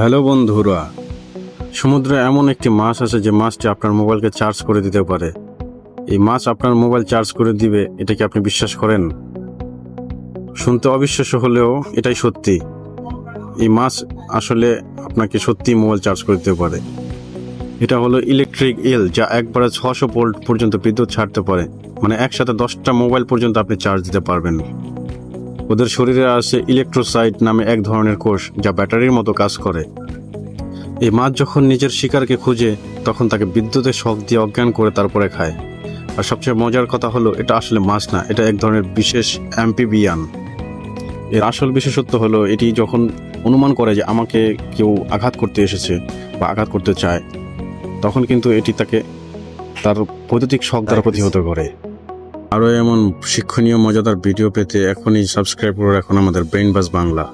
Hello বন্ধুরা, সমুদ্রে এমন একটি মাছ আছে যে মাছটি আপনার মোবাইলকে চার্জ করে দিতে পারে। এই মাছ আপনার মোবাইল চার্জ করে দিবে, এটা কি আপনি বিশ্বাস করেন? শুনতে অবিশ্বাস্য হলেও এটাই সত্যি। এই মাছ আসলে আপনাকে সত্যি মোবাইল চার্জ করে দিতে পারে। এটা হলো ইলেকট্রিক এল, যা একবারে 600 ভোল্ট পর্যন্ত বিদ্যুৎ ছাড়তে পারে। মানে একসাথে 10টা মোবাইল পর্যন্ত আপনি চার্জ দিতে পারবেন। ওদের শরীরে আছে ইলেকট্রোসাইট নামে এক ধরনের কোষ, যা ব্যাটারির মতো কাজ করে। এই মাছ যখন নিজের শিকারকে খুঁজে, তখন তাকে বিদ্যুতের শক দিয়ে অজ্ঞান করে তারপরে খায়। আর সবচেয়ে মজার কথা হলো, এটা আসলে মাছ না, এটা এক ধরনের বিশেষ অ্যাম্পিবিয়ান। এর আসল বিশেষত্ব হলো, এটি যখন অনুমান করে যে আমাকে কেউ আঘাত করতে এসেছে বা আঘাত করতে চায়, তখন কিন্তু এটি তাকে তার বৈদ্যুতিক শক দ্বারা প্রতিহত করে। আরও এমন শিক্ষণীয় মজাদার ভিডিও পেতে এখনই সাবস্ক্রাইব করে রাখুন আমাদের ব্রেইনবাজ বাংলা।